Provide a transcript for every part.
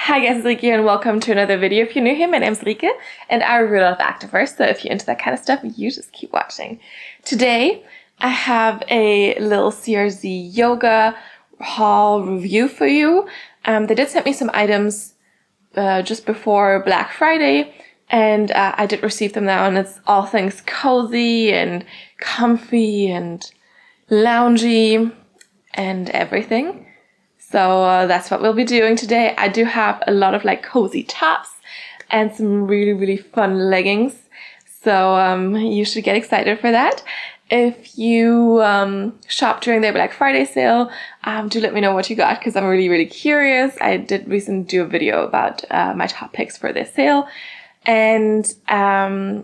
Hi guys, it's Rike here and welcome to another video. If you're new here, my name's Rike and I review a lot of activewear, so if you're into that kind of stuff, you just keep watching. Today, I have a little CRZ yoga haul review for you. They did send me some items just before Black Friday and I did receive them now, and it's all things cozy and comfy and loungy and everything. So that's what we'll be doing today. I do have a lot of like cozy tops and some really fun leggings. So you should get excited for that. If you shop during their Black Friday sale, do let me know what you got because I'm really curious. I did recently do a video about my top picks for this sale. And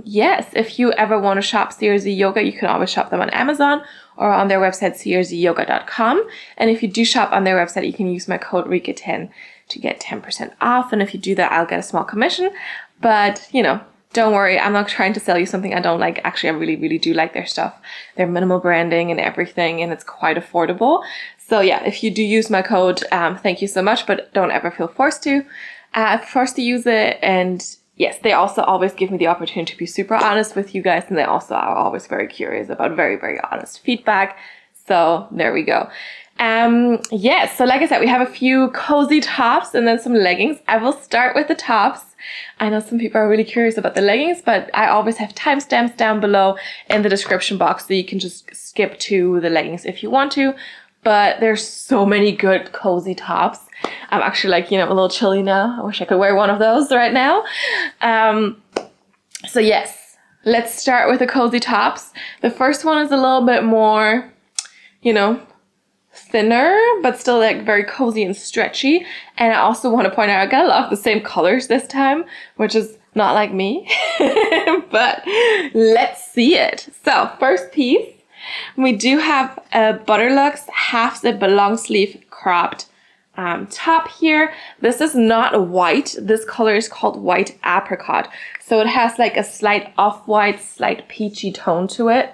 yes, if you ever want to shop CRZ Yoga, you can always shop them on Amazon or on their website crzyoga.com. And if you do shop on their website, you can use my code RIKE10 to get 10% off. And if you do that, I'll get a small commission. But, you know, don't worry, I'm not trying to sell you something I don't like. Actually, I really do like their stuff. Their minimal branding and everything, and it's quite affordable. So yeah, if you do use my code, thank you so much, but don't ever feel forced to use it. And yes, they also always give me the opportunity to be super honest with you guys, and they also are always very curious about very honest feedback. So there we go. Yes, so like I said, we have a few cozy tops and then some leggings. I will start with the tops. I know some people are really curious about the leggings, but I always have timestamps down below in the description box, so you can just skip to the leggings if you want to. But there's so many good cozy tops. I'm actually like, you know, a little chilly now. I wish I could wear one of those right now. So yes, let's start with the cozy tops. The first one is a little bit more, you know, thinner, but still like very cozy and stretchy. And I also want to point out, I got a lot of the same colors this time, which is not like me, but let's see it. So first piece, we do have a Butterluxe half zip long sleeve cropped top here. This is not white. This color is called white apricot. So it has like a slight off-white, slight peachy tone to it.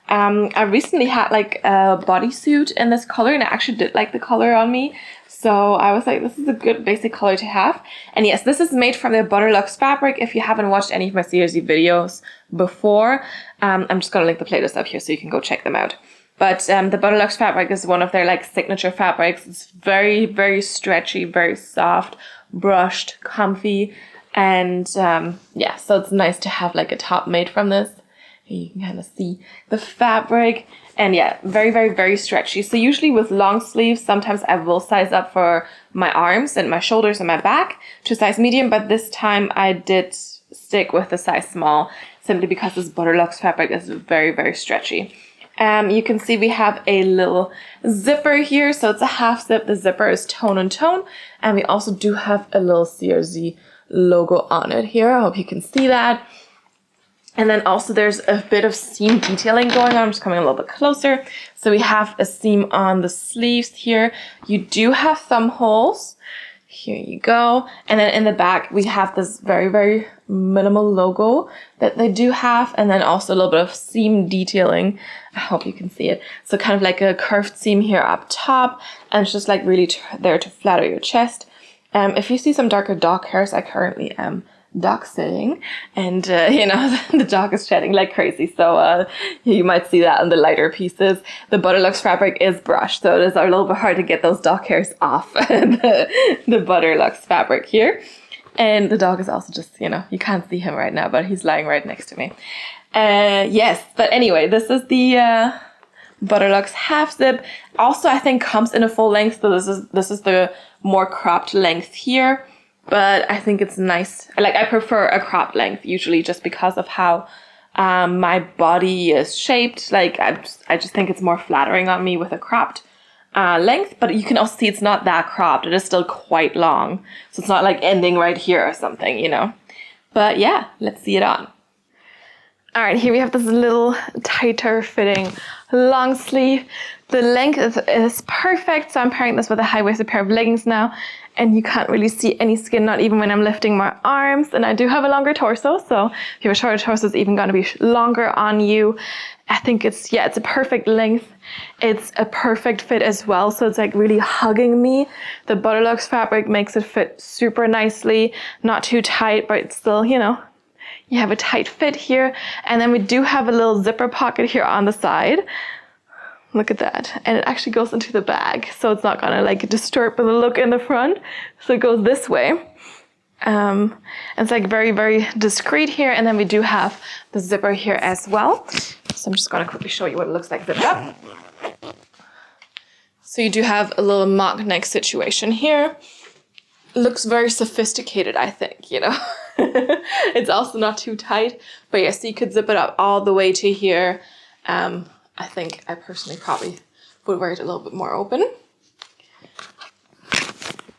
I recently had like a bodysuit in this color, and I actually did like the color on me. So I was like, this is a good basic color to have. And yes, this is made from the Butterluxe fabric. If you haven't watched any of my CRZ videos before, I'm just going to link the playlist up here so you can go check them out. But the Butterluxe fabric is one of their like signature fabrics. It's very stretchy, very soft, brushed, comfy. And yeah, so it's nice to have like a top made from this. You can kind of see the fabric, and yeah, very stretchy. So usually with long sleeves, sometimes I will size up for my arms and my shoulders and my back to size medium, but this time I did stick with the size small simply because this Butterluxe fabric is very stretchy. You can see we have a little zipper here, so it's a half zip. The zipper is tone and tone, and we also do have a little CRZ logo on it here. I hope you can see that. And then also there's a bit of seam detailing going on. I'm just coming a little bit closer. So we have a seam on the sleeves here. You do have thumb holes. Here you go. And then in the back, we have this very minimal logo that they do have. And then also a little bit of seam detailing. I hope you can see it. So kind of like a curved seam here up top. And it's just like really there to flatter your chest. If you see some darker dog hairs, I currently am dog sitting, and you know, the dog is shedding like crazy, so you might see that on the lighter pieces. The Butterluxe fabric is brushed, so it is a little bit hard to get those dog hairs off the Butterluxe fabric here. And the dog is also just, you know, you can't see him right now, but he's lying right next to me. Yes, but anyway, this is the Butterluxe half zip. Also, I think comes in a full length, so this is the more cropped length here. But I think it's nice. Like, I prefer a cropped length usually just because of how my body is shaped. Like, I just think it's more flattering on me with a cropped length. But you can also see it's not that cropped. It is still quite long. So it's not like ending right here or something, you know. But yeah, let's see it on. All right, here we have this little tighter fitting long sleeve. The length is perfect, so I'm pairing this with a high-waisted pair of leggings now, and you can't really see any skin, not even when I'm lifting my arms. And I do have a longer torso, so if you have a shorter torso, it's even gonna be longer on you. I think it's a perfect length. It's a perfect fit as well, so it's like really hugging me. The Butterluxe fabric makes it fit super nicely, not too tight, but it's still, you know, you have a tight fit here. And then we do have a little zipper pocket here on the side. Look at that. And it actually goes into the bag, so it's not gonna like disturb the look in the front. So it goes this way. It's like very, very discreet here. And then we do have the zipper here as well. So I'm just gonna quickly show you what it looks like zipped up. So you do have a little mock neck situation here. Looks very sophisticated, I think, you know. It's also not too tight, but yeah, so you could zip it up all the way to here. I think I personally probably would wear it a little bit more open.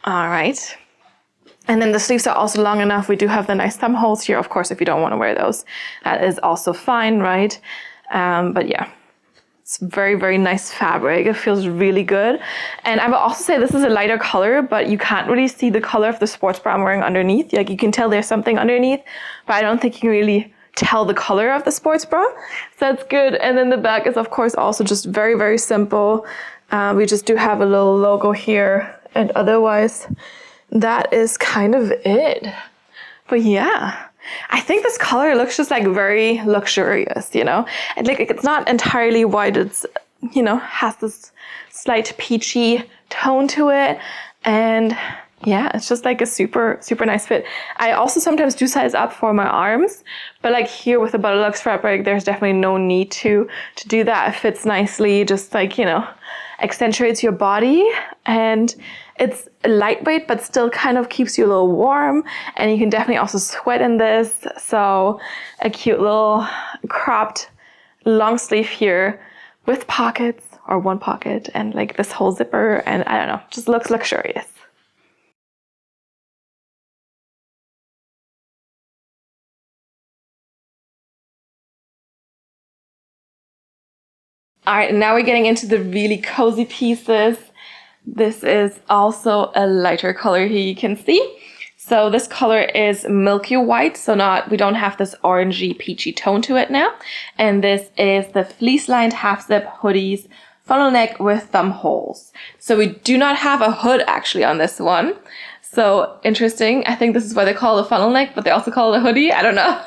All right. And then the sleeves are also long enough. We do have the nice thumb holes here. Of course, if you don't want to wear those, that is also fine, right? But yeah. It's very, very nice fabric. It feels really good. And I will also say this is a lighter color, but you can't really see the color of the sports bra I'm wearing underneath. Like you can tell there's something underneath, but I don't think you can really tell the color of the sports bra. So that's good. And then the back is of course also just very, very simple. We just do have a little logo here, and otherwise that is kind of it. But yeah. I think this color looks just like very luxurious, you know, and like it's not entirely white. It's, you know, has this slight peachy tone to it. And yeah, it's just like a super, super nice fit. I also sometimes do size up for my arms, but like here with the Butterluxe fabric, there's definitely no need to do that. It fits nicely, just like, you know, accentuates your body, and it's lightweight, but still kind of keeps you a little warm. And you can definitely also sweat in this. So a cute little cropped long sleeve here with pockets, or one pocket, and like this whole zipper. And I don't know, just looks luxurious. All right, now we're getting into the really cozy pieces. This is also a lighter color here, you can see. So this color is milky white, so we don't have this orangey peachy tone to it now. And this is the fleece lined half zip hoodies, funnel neck with thumb holes. So we do not have a hood actually on this one. So interesting. I think this is why they call it a funnel neck, but they also call it a hoodie. I don't know.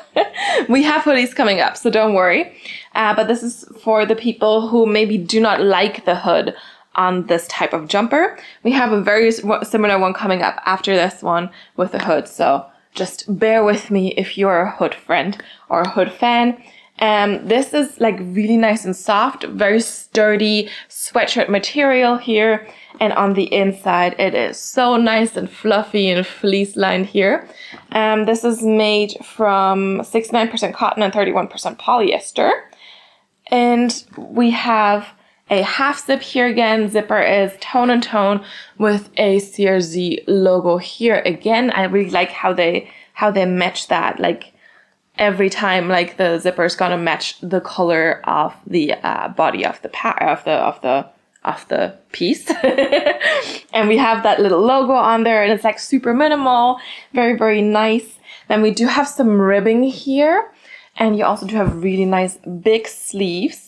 We have hoodies coming up, so don't worry. But this is for the people who maybe do not like the hood on this type of jumper. We have a very similar one coming up after this one with a hood. So just bear with me if you're a hood friend or a hood fan. This is like really nice and soft, very sturdy sweatshirt material here. And on the inside, it is so nice and fluffy and fleece lined here. This is made from 69% cotton and 31% polyester. And we have a half zip here again. Zipper is tone and tone with a CRZ logo here. Again, I really like how they match that. Like every time, like the zipper is gonna match the color of the body of the piece. And we have that little logo on there, and it's like super minimal, very, very nice. Then we do have some ribbing here, and you also do have really nice big sleeves.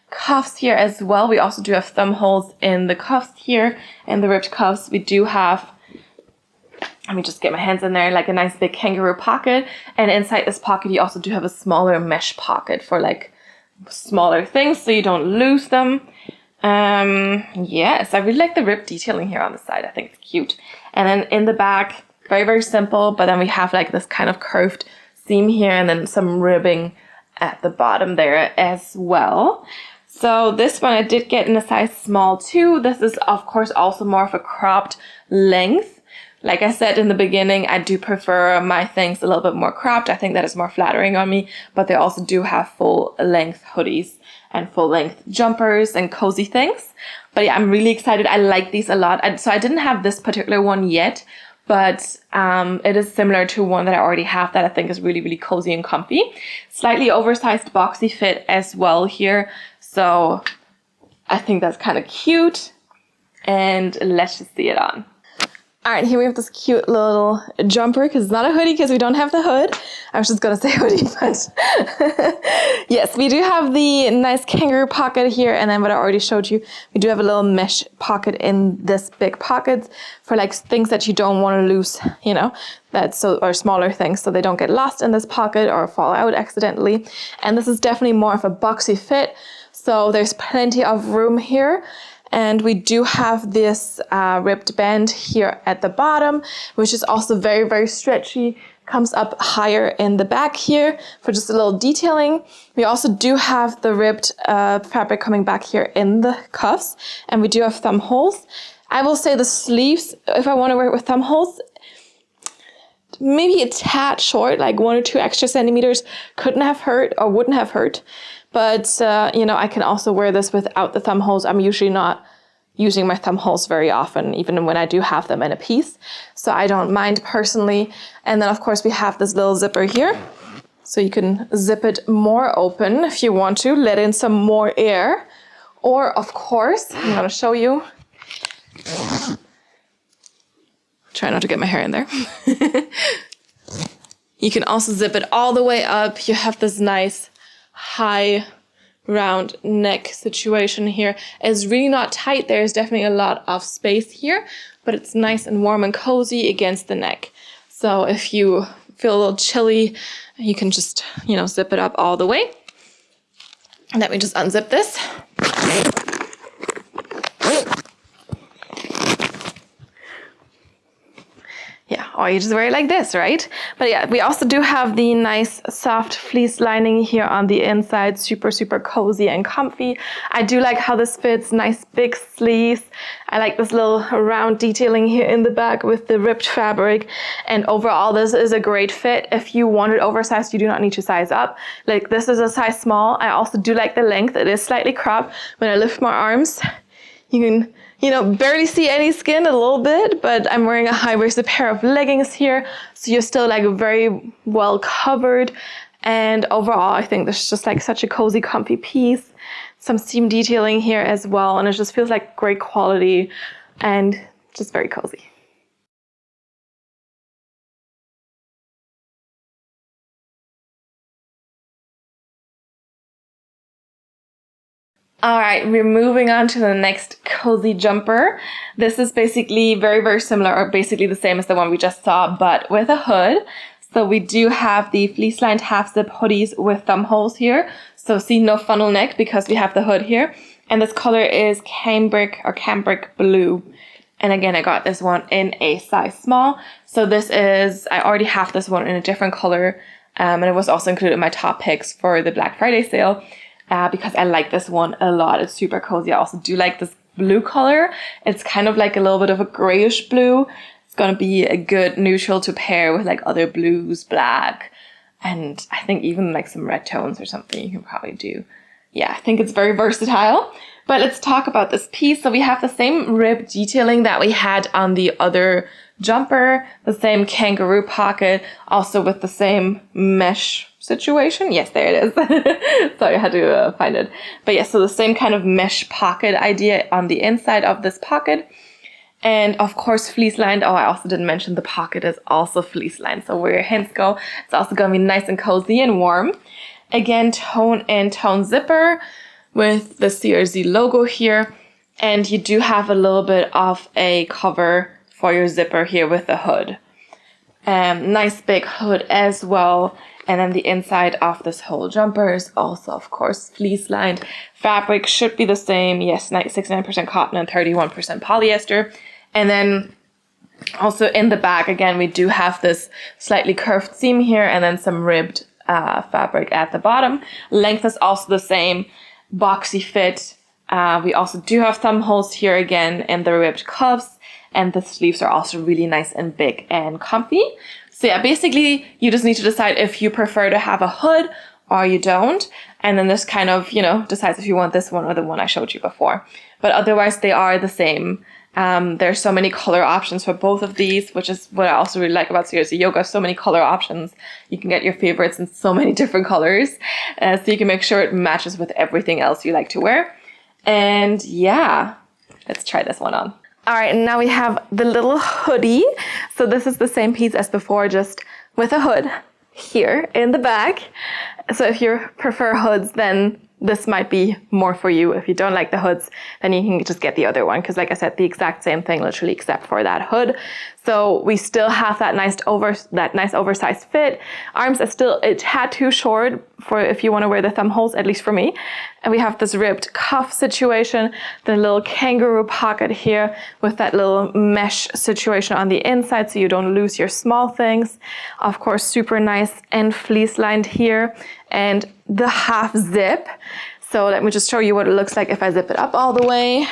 Cuffs here as well. We also do have thumb holes in the cuffs here, and the ribbed cuffs. We do have, let me just get my hands in there, like a nice big kangaroo pocket. And inside this pocket, you also do have a smaller mesh pocket for like smaller things, so you don't lose them. Yes, I really like the rib detailing here on the side. I think it's cute. And then in the back, very, very simple, but then we have like this kind of curved seam here, and then some ribbing at the bottom there as well. So this one I did get in a size small too. This is of course also more of a cropped length. Like I said in the beginning, I do prefer my things a little bit more cropped. I think that is more flattering on me, but they also do have full length hoodies and full length jumpers and cozy things. But yeah, I'm really excited. I like these a lot. So I didn't have this particular one yet, but it is similar to one that I already have that I think is really, really cozy and comfy. Slightly oversized boxy fit as well here. So I think that's kind of cute. And let's just see it on. All right, here we have this cute little jumper, because it's not a hoodie because we don't have the hood. I was just going to say hoodie, but yes, we do have the nice kangaroo pocket here. And then what I already showed you, we do have a little mesh pocket in this big pocket for like things that you don't want to lose, you know, or smaller things, so they don't get lost in this pocket or fall out accidentally. And this is definitely more of a boxy fit. So there's plenty of room here. And we do have this ribbed band here at the bottom, which is also very, very stretchy. Comes up higher in the back here for just a little detailing. We also do have the ribbed fabric coming back here in the cuffs. And we do have thumb holes. I will say the sleeves, if I want to wear it with thumb holes, maybe a tad short, like 1 or 2 extra centimeters couldn't have hurt or wouldn't have hurt. But, you know, I can also wear this without the thumb holes. I'm usually not using my thumb holes very often, even when I do have them in a piece. So I don't mind personally. And then, of course, we have this little zipper here. So you can zip it more open if you want to, let in some more air. Or, of course, I'm going to show you. Try not to get my hair in there. You can also zip it all the way up. You have this nice high round neck situation here. It's really not tight. There's definitely a lot of space here, but it's nice and warm and cozy against the neck. So if you feel a little chilly, you can just, you know, zip it up all the way. Let me just unzip this. Yeah, or you just wear it like this, right? But yeah, we also do have the nice soft fleece lining here on the inside. Super, super cozy and comfy. I do like how this fits. Nice big sleeves. I like this little round detailing here in the back with the ribbed fabric. And overall, this is a great fit. If you want it oversized, you do not need to size up. Like, this is a size small. I also do like the length. It is slightly cropped. When I lift my arms, you can, you know, barely see any skin a little bit, but I'm wearing a high-waisted pair of leggings here, so you're still like very well covered. And overall, I think this is just like such a cozy, comfy piece. Some seam detailing here as well, and it just feels like great quality and just very cozy. All right, we're moving on to the next cozy jumper. This is basically very, very similar, or basically the same as the one we just saw, but with a hood. So we do have the fleece-lined half-zip hoodies with thumb holes here. So see, no funnel neck because we have the hood here. And this color is cambric blue. And again, I got this one in a size small. So this is, I already have this one in a different color. And it was also included in my top picks for the Black Friday sale. Because I like this one a lot. It's super cozy. I also do like this blue color. It's kind of like a little bit of a grayish blue. It's going to be a good neutral to pair with like other blues, black, and I think even like some red tones or something you can probably do. Yeah, I think it's very versatile. But let's talk about this piece. So we have the same rib detailing that we had on the other jumper, the same kangaroo pocket, also with the same mesh situation. Yes, there it is. Sorry, I had to find it. But yes, so the same kind of mesh pocket idea on the inside of this pocket. And of course, fleece lined. Oh, I also didn't mention the pocket is also fleece lined. So where your hands go, it's also going to be nice and cozy and warm. Again, tone and tone zipper with the CRZ logo here. And you do have a little bit of a cover for your zipper here with the hood. Nice big hood as well. And then the inside of this whole jumper is also, of course, fleece lined. Fabric should be the same. Yes, 69% cotton and 31% polyester. And then also in the back, again, we do have this slightly curved seam here and then some ribbed fabric at the bottom. Length is also the same, boxy fit. We also do have thumb holes here again in the ribbed cuffs, and the sleeves are also really nice and big and comfy. So yeah, basically you just need to decide if you prefer to have a hood or you don't. And then this kind of, you know, decides if you want this one or the one I showed you before. But otherwise they are the same There's so many color options for both of these, which is what I also really like about CRZ Yoga. So many color options. You can get your favorites in so many different colors. So you can make sure it matches with everything else you like to wear. And yeah, let's try this one on. All right, and now we have the little hoodie. So this is the same piece as before, just with a hood here in the back. So if you prefer hoods, then this might be more for you. If you don't like the hoods, then you can just get the other one. Because like I said, the exact same thing, literally, except for that hood. So we still have that nice oversized fit. Arms are still a tad too short for if you want to wear the thumb holes, at least for me. And we have this ribbed cuff situation, the little kangaroo pocket here with that little mesh situation on the inside so you don't lose your small things. Of course, super nice and fleece lined here. And the half zip. So let me just show you what it looks like if I zip it up all the way.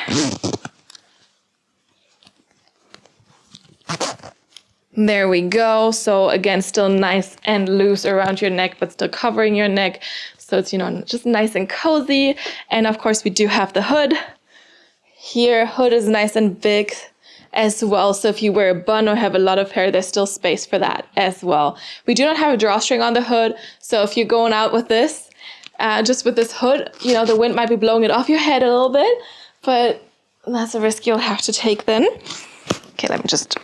There we go. So again, still nice and loose around your neck, but still covering your neck. So it's, you know, just nice and cozy. And of course we do have the hood. Here, hood is nice and big as well. So if you wear a bun or have a lot of hair, there's still space for that as well. We do not have a drawstring on the hood. So if you're going out with this, just with this hood, you know, the wind might be blowing it off your head a little bit, but that's a risk you'll have to take then. Okay, let me just,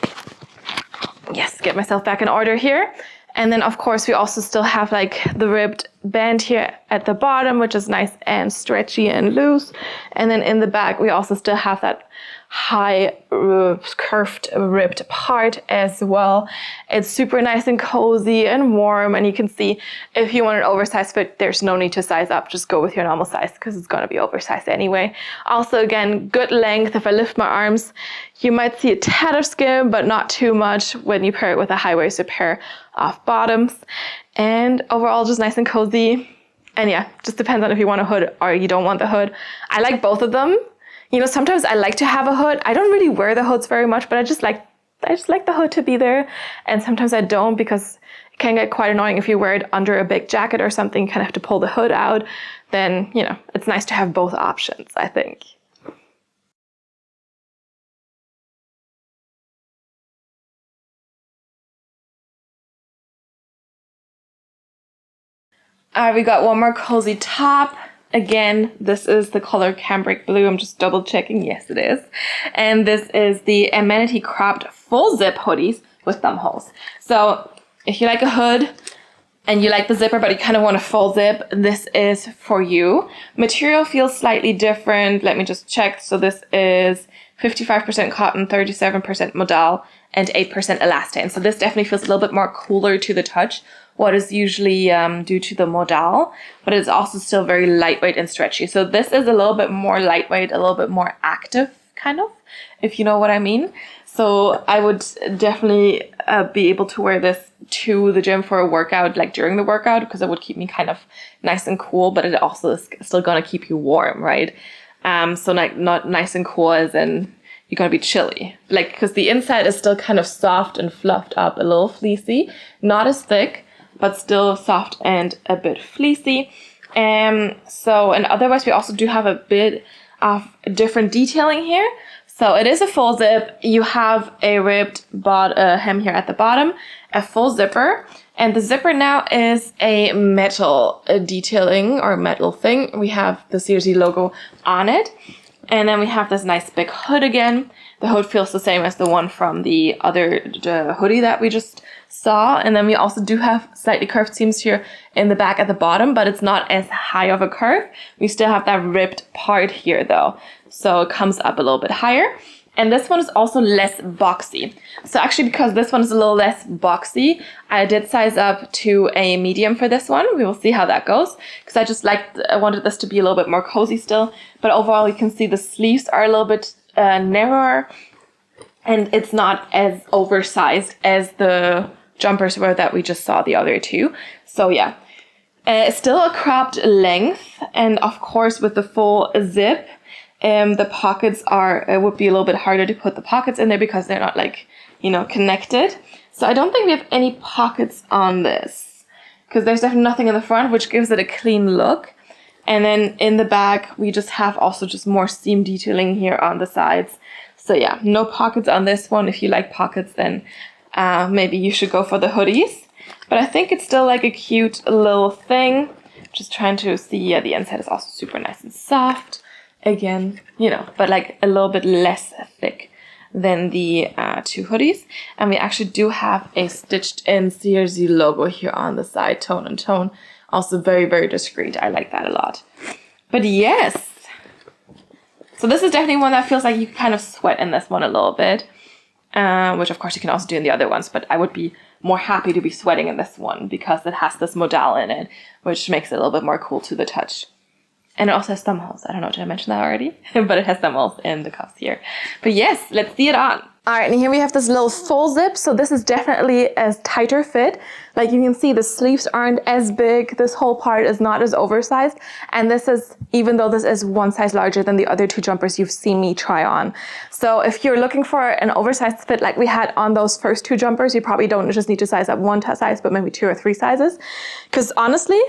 yes, get myself back in order here. And then of course we also still have like the ribbed band here at the bottom, which is nice and stretchy and loose. And then in the back, we also still have that high curved ribbed part as well. It's super nice and cozy and warm. And you can see if you want an oversized fit, there's no need to size up. Just go with your normal size because it's going to be oversized anyway. Also, again, good length. If I lift my arms, you might see a tad of skin, but not too much when you pair it with a high-waisted pair of bottoms. And overall, just nice and cozy. And yeah, just depends on if you want a hood or you don't want the hood. I like both of them. You know, sometimes I like to have a hood. I don't really wear the hoods very much, but I just like the hood to be there. And sometimes I don't because it can get quite annoying if you wear it under a big jacket or something, you kind of have to pull the hood out. Then, you know, it's nice to have both options, I think. We got one more cozy top. Again, this is the color cambric blue. I'm just double checking. Yes, it is. And this is the Amenity cropped full zip hoodies with thumb holes. So if you like a hood and you like the zipper, but you kind of want a full zip, this is for you. Material feels slightly different. Let me just check. So this is 55% cotton, 37% modal, and 8% elastane. So this definitely feels a little bit more cooler to the touch, what is usually due to the modal, but it's also still very lightweight and stretchy. So this is a little bit more lightweight, a little bit more active, kind of, if you know what I mean. So I would definitely be able to wear this to the gym for a workout, like during the workout, because it would keep me kind of nice and cool, but it also is still gonna keep you warm, right? So like not nice and cool as in you're gonna be chilly, like, because the inside is still kind of soft and fluffed up, a little fleecy, not as thick, but still soft and a bit fleecy. So, and otherwise we also do have a bit of different detailing here. So it is a full zip. You have a ribbed hem here at the bottom, a full zipper, and the zipper now is a metal detailing or metal thing. We have the CRZ logo on it. And then we have this nice big hood again. The hood feels the same as the one from the other hoodie that we just saw. And then we also do have slightly curved seams here in the back at the bottom, but it's not as high of a curve. We still have that ribbed part here though. So it comes up a little bit higher. And this one is also less boxy. So actually, because this one is a little less boxy, I did size up to a medium for this one. We will see how that goes, because I wanted this to be a little bit more cozy still. But overall, you can see the sleeves are a little bit narrower, and it's not as oversized as the jumpers were that we just saw the other two. So yeah, it's still a cropped length, and of course with the full zip, the pockets would be a little bit harder to put the pockets in there because they're not like, you know, connected. So I don't think we have any pockets on this because there's definitely nothing in the front, which gives it a clean look. And then in the back, we just have also just more seam detailing here on the sides. So yeah, no pockets on this one. If you like pockets, then maybe you should go for the hoodies. But I think it's still like a cute little thing. Just trying to see, yeah, the inside is also super nice and soft. Again, you know, but like a little bit less thick than the two hoodies. And we actually do have a stitched in CRZ logo here on the side, tone and tone. Also very, very discreet. I like that a lot. But yes. So this is definitely one that feels like you can kind of sweat in this one a little bit. Which of course you can also do in the other ones, but I would be more happy to be sweating in this one because it has this modal in it, which makes it a little bit more cool to the touch. And it also has thumb holes. I don't know, did I mention that already? But it has thumb holes in the cuffs here. But yes, let's see it on. All right, and here we have this little full zip. So this is definitely a tighter fit. Like you can see, the sleeves aren't as big. This whole part is not as oversized. And this is, even though this is one size larger than the other two jumpers you've seen me try on. So if you're looking for an oversized fit like we had on those first two jumpers, you probably don't just need to size up one size, but maybe 2 or 3 sizes. Because honestly,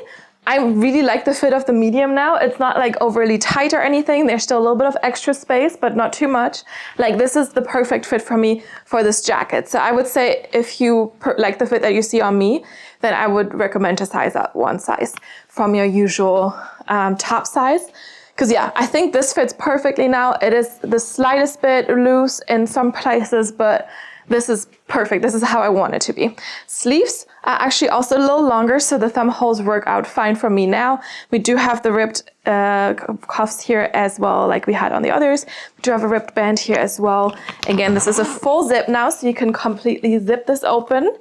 I really like the fit of the medium now. It's not like overly tight or anything. There's still a little bit of extra space, but not too much. Like this is the perfect fit for me for this jacket. So I would say if you like the fit that you see on me, then I would recommend to size up one size from your usual top size. Because yeah, I think this fits perfectly now. It is the slightest bit loose in some places, but this is perfect. This is how I want it to be. Sleeves are actually also a little longer, so the thumb holes work out fine for me now. We do have the ripped cuffs here as well, like we had on the others. We do have a ripped band here as well. Again, this is a full zip now, so you can completely zip this open.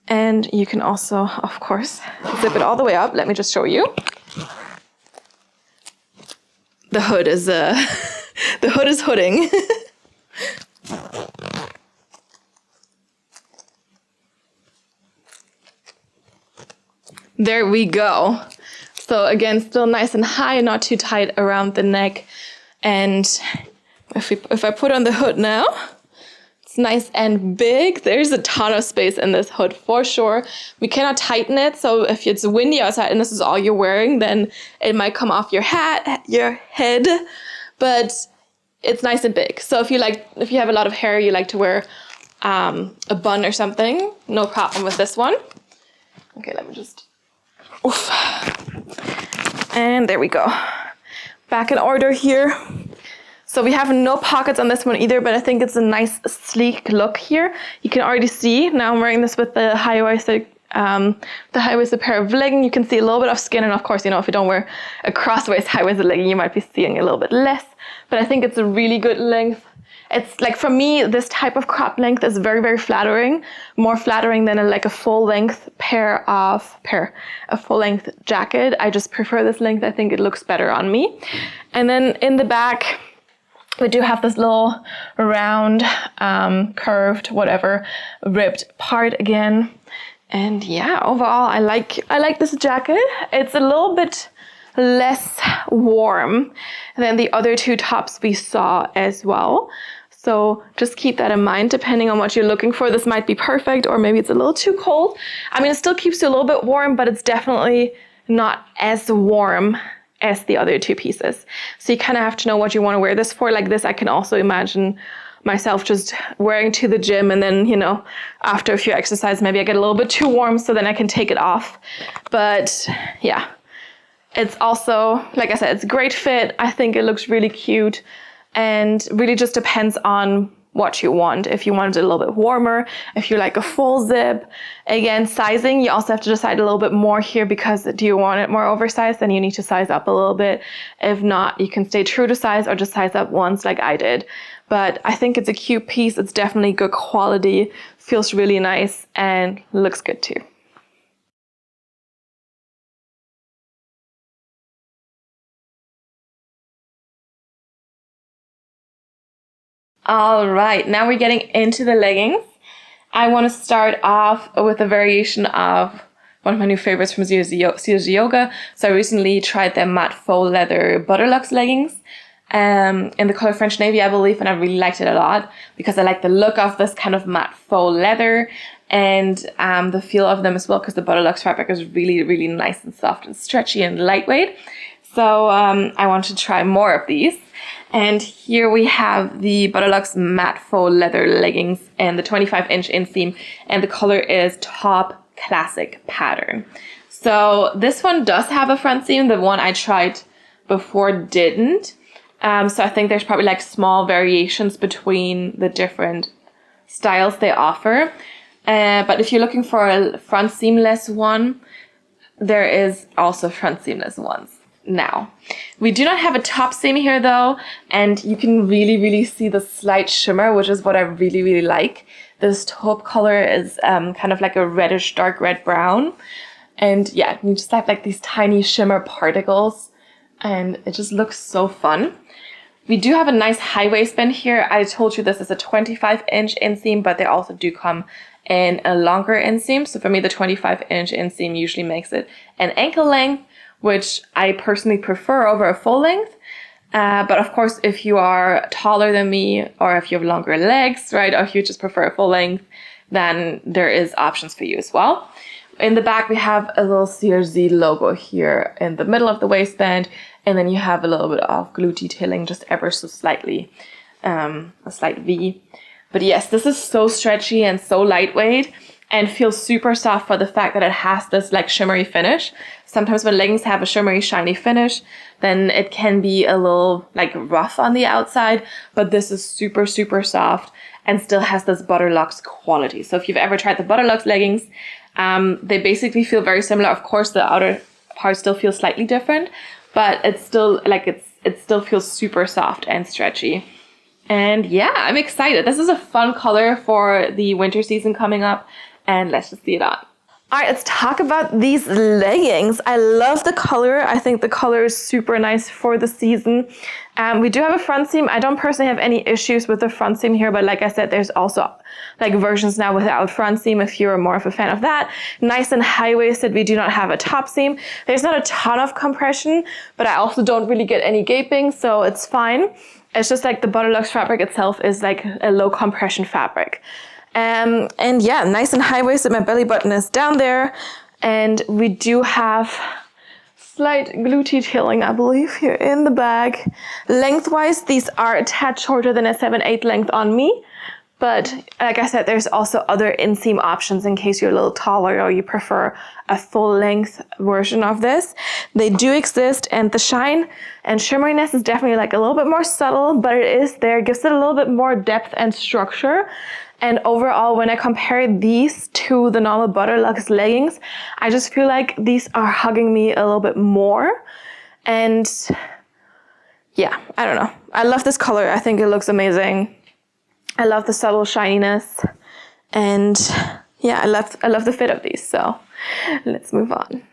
And you can also, of course, zip it all the way up. Let me just show you. The hood is the hood is hooding. There we go. So again, still nice and high, not too tight around the neck. And if I put on the hood now, it's nice and big. There's a ton of space in this hood for sure. We cannot tighten it, so if it's windy outside and this is all you're wearing, then it might come off your hat, your head, but it's nice and big. So if you have a lot of hair, you like to wear a bun or something, no problem with this one. Okay, let me just, oof. And there we go. Back in order here. So we have no pockets on this one either, but I think it's a nice sleek look here. You can already see, now I'm wearing this with the high-waisted pair of leggings. You can see a little bit of skin, and of course, you know, if you don't wear a cross-waist high-waisted legging, you might be seeing a little bit less, but I think it's a really good length. It's like, for me, this type of crop length is very, very flattering, more flattering than a full-length a full-length jacket. I just prefer this length. I think it looks better on me. And then in the back, we do have this little round, curved, whatever, ripped part again. And yeah, overall, I like this jacket. It's a little bit less warm than the other two tops we saw as well. So just keep that in mind, depending on what you're looking for. This might be perfect, or maybe it's a little too cold. I mean, it still keeps you a little bit warm, but it's definitely not as warm as the other two pieces. So you kind of have to know what you want to wear this for. Like this, I can also imagine myself just wearing to the gym, and then, you know, after a few exercises, maybe I get a little bit too warm, so then I can take it off. But yeah, it's also, like I said, it's a great fit. I think it looks really cute, and really just depends on what you want. If you want it a little bit warmer, if you like a full zip. Again, sizing, you also have to decide a little bit more here, because do you want it more oversized, then you need to size up a little bit. If not, you can stay true to size or just size up once like I did. But I think it's a cute piece. It's definitely good quality, feels really nice, and looks good too. All right, now we're getting into the leggings. I want to start off with a variation of one of my new favorites from CRZ Yoga. So I recently tried their matte faux leather Butterluxe leggings in the color French Navy, I believe, and I really liked it a lot because I like the look of this kind of matte faux leather, and the feel of them as well, because the Butterluxe fabric is really, really nice and soft and stretchy and lightweight. So I want to try more of these. And here we have the Butterluxe matte faux leather leggings and the 25-inch inseam, and the color is Top Classic pattern. So this one does have a front seam. The one I tried before didn't. So I think there's probably like small variations between the different styles they offer. But if you're looking for a front seamless one, there is also front seamless ones. Now, we do not have a top seam here though, and you can really see the slight shimmer, which is what I really like. This taupe color is kind of like a reddish, dark red brown. And yeah, you just have like these tiny shimmer particles, and it just looks so fun. We do have a nice high waistband here. I told you this is a 25-inch inseam, but they also do come in a longer inseam. So for me, the 25-inch inseam usually makes it an ankle length, which I personally prefer over a full length. But of course, if you are taller than me, or if you have longer legs, right, or if you just prefer a full length, then there is options for you as well. In the back, we have a little CRZ logo here in the middle of the waistband, and then you have a little bit of glue detailing just ever so slightly, a slight V. But yes, this is so stretchy and so lightweight and feels super soft for the fact that it has this like shimmery finish. Sometimes when leggings have a shimmery, shiny finish, then it can be a little like rough on the outside, but this is super soft and still has this Butterluxe quality. So if you've ever tried the Butterluxe leggings, they basically feel very similar. Of course, the outer part still feels slightly different, but it's still like it still feels super soft and stretchy. And yeah, I'm excited. This is a fun color for the winter season coming up, and let's just see it on. All right, let's talk about these leggings. I love the color. I think the color is super nice for the season. We do have a front seam. I don't personally have any issues with the front seam here, but like I said, there's also like versions now without front seam if you're more of a fan of that. Nice and high-waisted. We do not have a top seam. There's not a ton of compression, but I also don't really get any gaping, so it's fine. It's just like the Butterluxe fabric itself is like a low compression fabric. And yeah, nice and high-waisted. My belly button is down there. And we do have slight glue detailing, I believe, here in the bag. Lengthwise, these are a tad shorter than a 7/8 length on me. But like I said, there's also other inseam options in case you're a little taller or you prefer a full-length version of this. They do exist, and the shine and shimmeriness is definitely like a little bit more subtle, but it is there. It gives it a little bit more depth and structure. And overall, when I compare these to the normal Butterluxe leggings, I just feel like these are hugging me a little bit more. And yeah, I don't know. I love this color. I think it looks amazing. I love the subtle shininess, and yeah, I love the fit of these. So let's move on.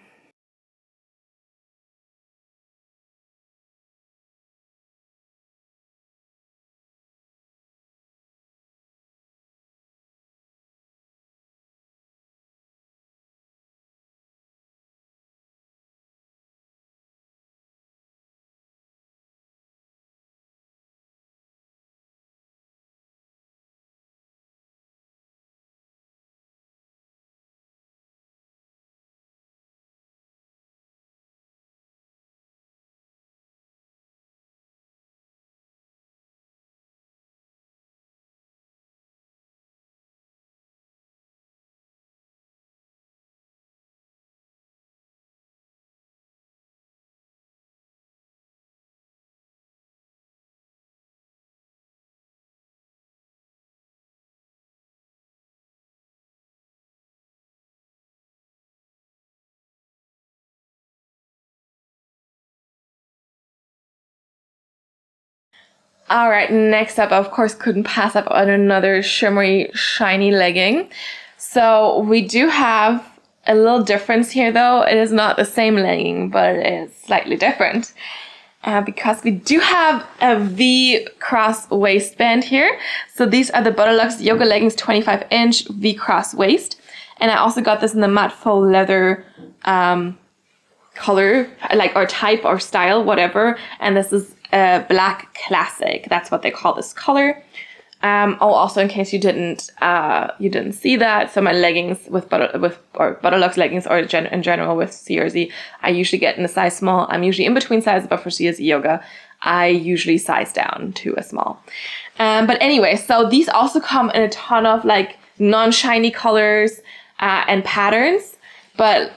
All right, next up, of course, couldn't pass up on another shimmery, shiny legging. So we do have a little difference here, though. It is not the same legging, but it is slightly different. Because we do have a V cross waistband here. So these are the Butterluxe Yoga Leggings 25-inch V cross waist. And I also got this in the matte faux leather color, like, or type or style, whatever. And this is a black classic. That's what they call this color. Oh, also in case you didn't see that, so my leggings with Butterluxe leggings or in general with CRZ, I usually get in a size small. I'm usually in between sizes, but for CRZ yoga, I usually size down to a small. But anyway, so these also come in a ton of like non-shiny colors and patterns, but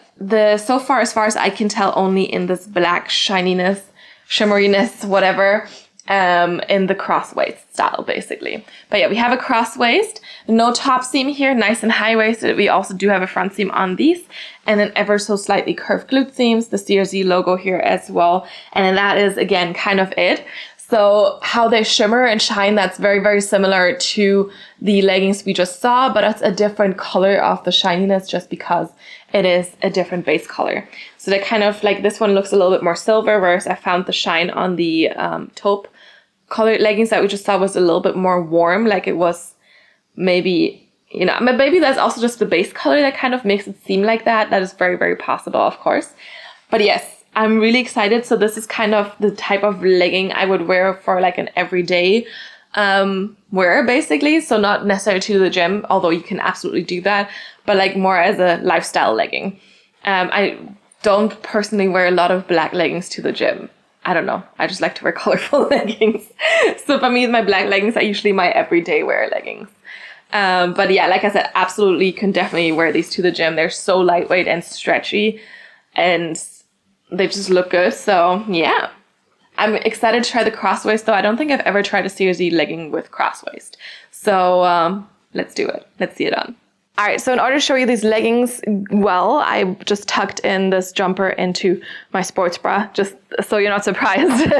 so far as I can tell, only in this black shininess, shimmeriness, whatever. In the cross waist style, basically. But yeah, we have a cross waist, no top seam here, nice and high waisted. We also do have a front seam on these, and then ever so slightly curved glute seams, the CRZ logo here as well. And then that is again kind of it. So how they shimmer and shine, that's very, very similar to the leggings we just saw, but it's a different color of the shininess just because it is a different base color. So they kind of like, this one looks a little bit more silver, whereas I found the shine on the taupe colored leggings that we just saw was a little bit more warm, like it was maybe, you know, maybe that's also just the base color that kind of makes it seem like that. That is very, very possible, of course. But yes, I'm really excited. So this is kind of the type of legging I would wear for like an everyday wear, basically. So not necessarily to the gym, although you can absolutely do that, but like more as a lifestyle legging. I don't personally wear a lot of black leggings to the gym. I don't know. I just like to wear colorful leggings. So for me, my black leggings are usually my everyday wear leggings. But yeah, like I said, absolutely, you can definitely wear these to the gym. They're so lightweight and stretchy, and they just look good. So yeah, I'm excited to try the cross waist, though. I don't think I've ever tried a CRZ legging with cross waist. So let's do it. Let's see it on. All right, so in order to show you these leggings well, I just tucked in this jumper into my sports bra, just so you're not surprised.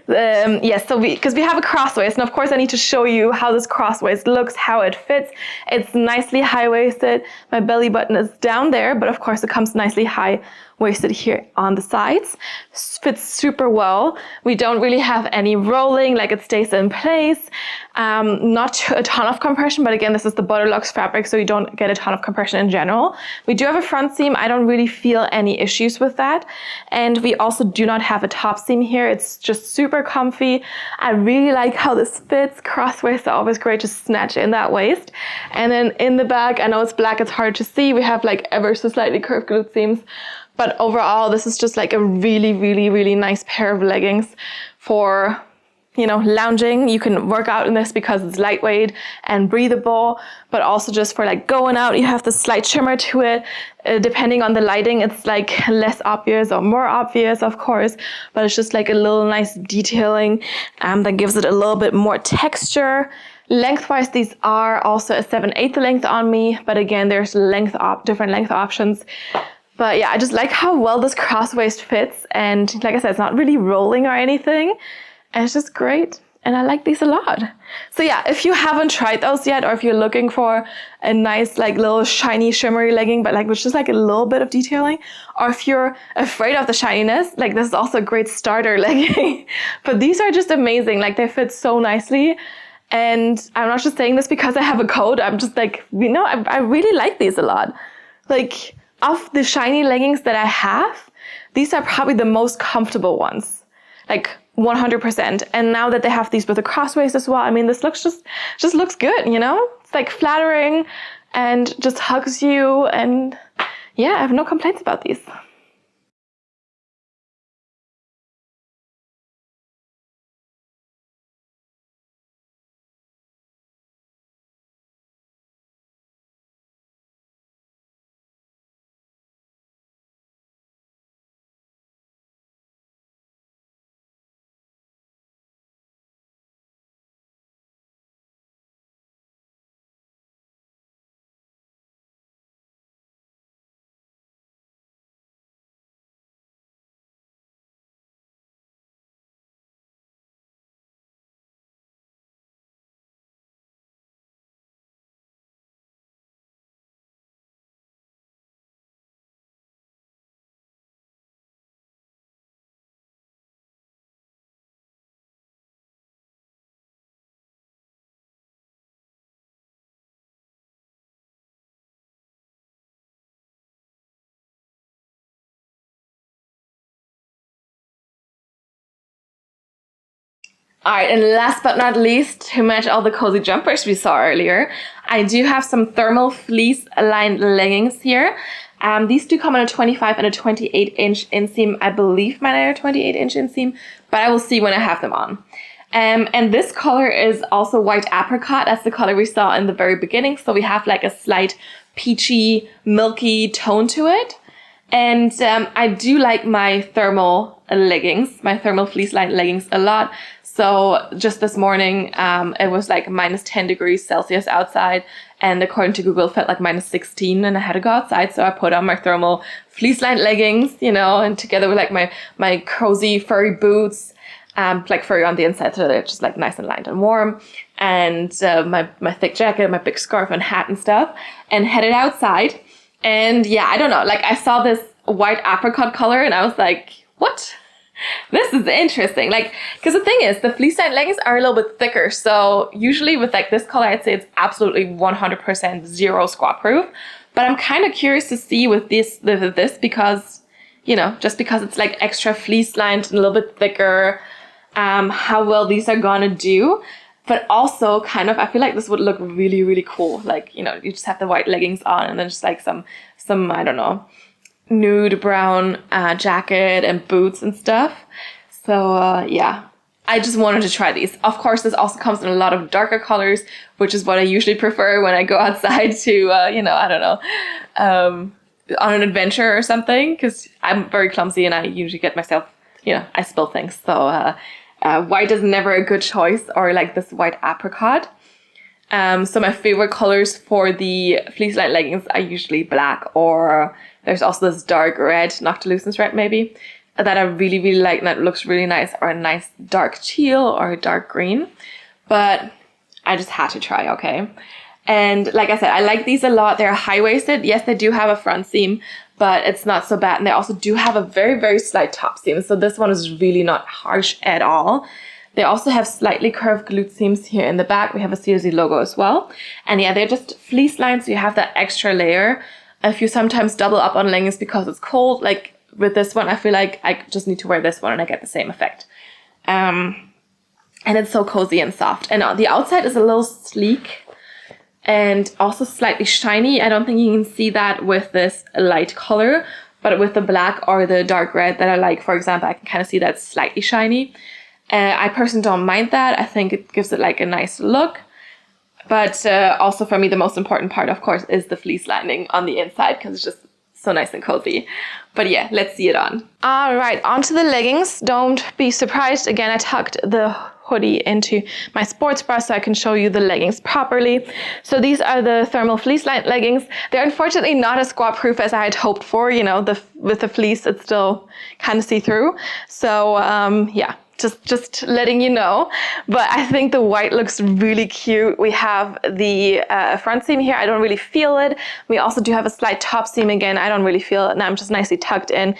Yes, so because we have a cross waist, and of course I need to show you how this cross waist looks, how it fits. It's nicely high-waisted. My belly button is down there, but of course it comes nicely high-waisted here on the sides. Fits super well. We don't really have any rolling, like it stays in place. Not a ton of compression, but again, this is the Butterluxe fabric, so you don't get a ton of compression in general. We do have a front seam. I don't really feel any issues with that. And we also do not have a top seam here. It's just super comfy. I really like how this fits. Cross waist are always great to snatch in that waist. And then in the back, I know it's black, it's hard to see. We have like ever so slightly curved glute seams. But overall, this is just like a really, really, really nice pair of leggings for, you know, lounging. You can work out in this because it's lightweight and breathable, but also just for like going out, you have the slight shimmer to it. Depending on the lighting, it's like less obvious or more obvious, of course, but it's just like a little nice detailing that gives it a little bit more texture. Lengthwise, these are also a 7/8 length on me, but again, there's different length options. But yeah, I just like how well this cross waist fits, and like I said, it's not really rolling or anything. And it's just great. And I like these a lot. So yeah, if you haven't tried those yet, or if you're looking for a nice, like little shiny, shimmery legging, but like with just like a little bit of detailing, or if you're afraid of the shininess, like this is also a great starter legging. But these are just amazing. Like they fit so nicely. And I'm not just saying this because I have a coat. I'm just like, you know, I really like these a lot. Like of the shiny leggings that I have, these are probably the most comfortable ones. Like 100%. And now that they have these with a cross waist as well, I mean, this looks just looks good, you know? It's like flattering and just hugs you. And yeah, I have no complaints about these. All right, and last but not least, to match all the cozy jumpers we saw earlier, I do have some thermal fleece lined leggings here. These do come in a 25 and a 28-inch inseam. I believe mine are a 28-inch inseam, but I will see when I have them on. And this color is also white apricot. That's the color we saw in the very beginning. So we have like a slight peachy, milky tone to it. And I do like my thermal leggings, my thermal fleece lined leggings a lot. So just this morning, it was like minus 10 degrees Celsius outside. And according to Google, it felt like minus 16 and I had to go outside. So I put on my thermal fleece lined leggings, you know, and together with like my cozy furry boots, like furry on the inside. So they're just like nice and light and warm. And my thick jacket, my big scarf and hat and stuff, and headed outside. And yeah, I don't know, like I saw this white apricot color and I was like, what? This is interesting. Like, because the thing is, the fleece lined leggings are a little bit thicker. So usually with like this color, I'd say it's absolutely 100% zero squat proof. But I'm kind of curious to see with this because, you know, just because it's like extra fleece lined and a little bit thicker, how well these are gonna do. But also kind of, I feel like this would look really, really cool. Like, you know, you just have the white leggings on and then just like some I don't know, nude brown jacket and boots and stuff. So yeah, I just wanted to try these. Of course, this also comes in a lot of darker colors, which is what I usually prefer when I go outside to, you know, I don't know, on an adventure or something. Because I'm very clumsy and I usually get myself, you know, I spill things. So white is never a good choice, or like this white apricot. So my favorite colors for the fleece lined leggings are usually black, or there's also this dark red, Noctilucent red maybe, that I really, really like and that looks really nice, or a nice dark teal or a dark green. But I just had to try, okay? And like I said, I like these a lot. They're high-waisted. Yes, they do have a front seam, but it's not so bad. And they also do have a very, very slight top seam. So this one is really not harsh at all. They also have slightly curved glute seams here in the back. We have a CRZ logo as well. And yeah, they're just fleece lined, so you have that extra layer. If you sometimes double up on leggings because it's cold, like with this one, I feel like I just need to wear this one and I get the same effect. And it's so cozy and soft. And the outside is a little sleek and also slightly shiny. I don't think you can see that with this light color, but with the black or the dark red that I like, for example, I can kind of see that slightly shiny. I personally don't mind that. I think it gives it like a nice look. But also for me, the most important part, of course, is the fleece lining on the inside because it's just so nice and cozy. But yeah, let's see it on. All right, onto the leggings. Don't be surprised. Again, I tucked the hoodie into my sports bra so I can show you the leggings properly. So these are the thermal fleece lined leggings. They're unfortunately not as squat proof as I had hoped for. You know, with the fleece, it's still kind of see-through. So yeah. Just letting you know, but I think the white looks really cute. We have the front seam here. I don't really feel it. We also do have a slight top seam again. I don't really feel it, and I'm just nicely tucked in.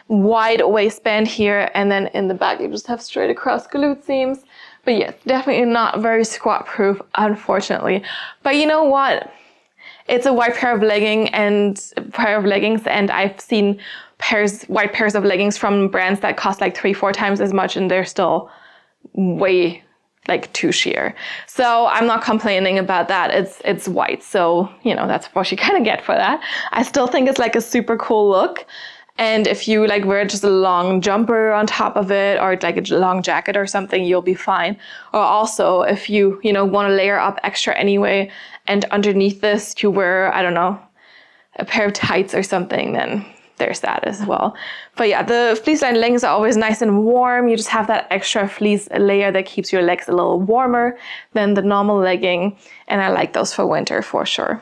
Wide waistband here, and then in the back you just have straight across glute seams. But yes, definitely not very squat proof, unfortunately. But you know what? It's a white pair of leggings, and I've seen white pairs of leggings from brands that cost like 3-4 times as much, and they're still way like too sheer. So I'm not complaining about that. It's white, so you know that's what you kind of get for that. I still think it's like a super cool look. And if you like wear just a long jumper on top of it, or like a long jacket or something, you'll be fine. Or also if you want to layer up extra anyway, and underneath this you wear, I don't know, a pair of tights or something, then there's that as well. But yeah, the fleece lined leggings are always nice and warm. You just have that extra fleece layer that keeps your legs a little warmer than the normal legging. And I like those for winter for sure.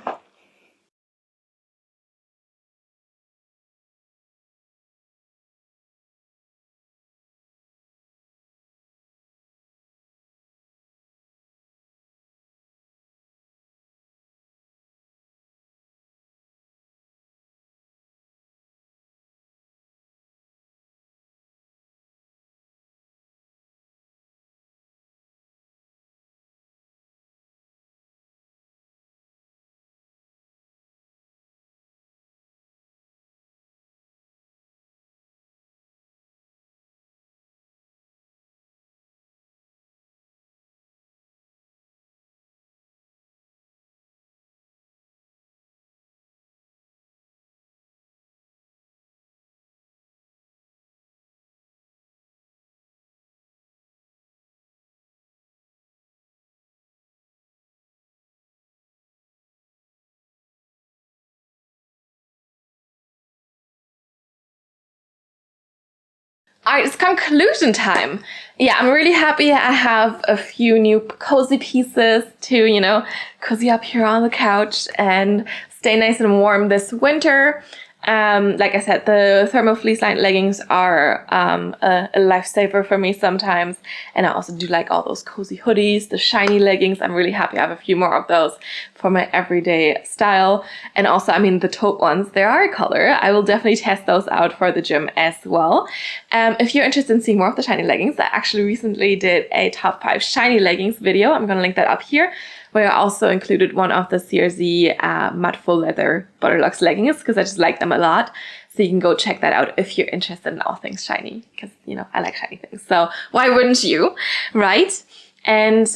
Alright, it's conclusion time. Yeah, I'm really happy I have a few new cozy pieces to, you know, cozy up here on the couch and stay nice and warm this winter. Like I said, the thermal fleece lined leggings are a lifesaver for me sometimes. And I also do like all those cozy hoodies, the shiny leggings. I'm really happy I have a few more of those for my everyday style. And also, I mean, the taupe ones, they are a color. I will definitely test those out for the gym as well. If you're interested in seeing more of the shiny leggings, I actually recently did a top 5 shiny leggings video. I'm going to link that up here, where I also included one of the CRZ matte full leather Butterluxe leggings because I just like them a lot. So you can go check that out if you're interested in all things shiny, because, you know, I like shiny things. So why wouldn't you, right? And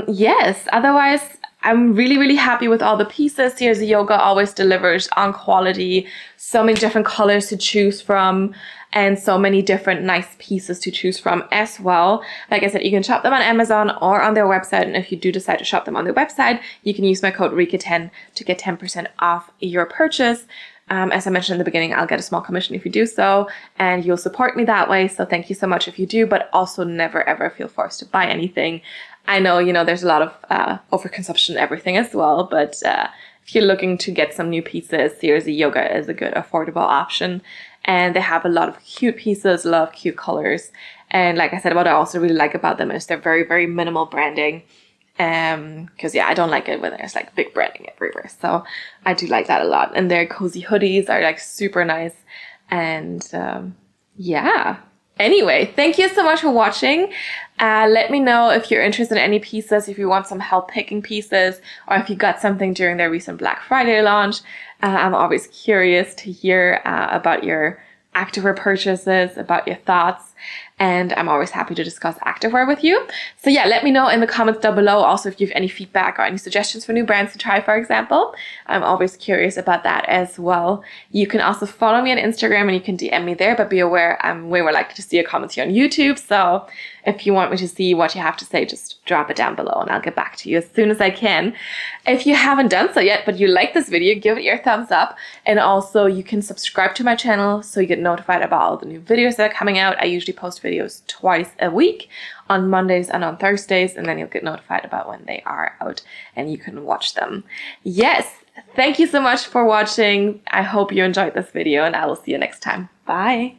yes, otherwise, I'm really, really happy with all the pieces. CRZ Yoga always delivers on quality, so many different colors to choose from, and so many different nice pieces to choose from as well. Like I said, you can shop them on Amazon or on their website. And if you do decide to shop them on their website, you can use my code RIKA10 to get 10% off your purchase. As I mentioned in the beginning, I'll get a small commission if you do so, and you'll support me that way. So thank you so much if you do, but also never ever feel forced to buy anything. I know, you know, there's a lot of overconsumption and everything as well, but if you're looking to get some new pieces, CRZ Yoga is a good affordable option. And they have a lot of cute pieces, a lot of cute colors. And like I said, what I also really like about them is they're very, very minimal branding. Because yeah, I don't like it when there's like big branding everywhere. So I do like that a lot. And their cozy hoodies are like super nice. And yeah. Anyway, thank you so much for watching. Let me know if you're interested in any pieces, if you want some help picking pieces, or if you got something during their recent Black Friday launch. I'm always curious to hear about your activewear purchases, about your thoughts, and I'm always happy to discuss activewear with you. So yeah, let me know in the comments down below also if you have any feedback or any suggestions for new brands to try, for example. I'm always curious about that as well. You can also follow me on Instagram and you can DM me there, but be aware I'm way more likely to see your comments here on YouTube. So if you want me to see what you have to say, just drop it down below and I'll get back to you as soon as I can. If you haven't done so yet, but you like this video, give it your thumbs up. And also you can subscribe to my channel so you get notified about all the new videos that are coming out. I usually post videos twice a week, on Mondays and on Thursdays, and then you'll get notified about when they are out and you can watch them. Yes, thank you so much for watching. I hope you enjoyed this video and I will see you next time. Bye.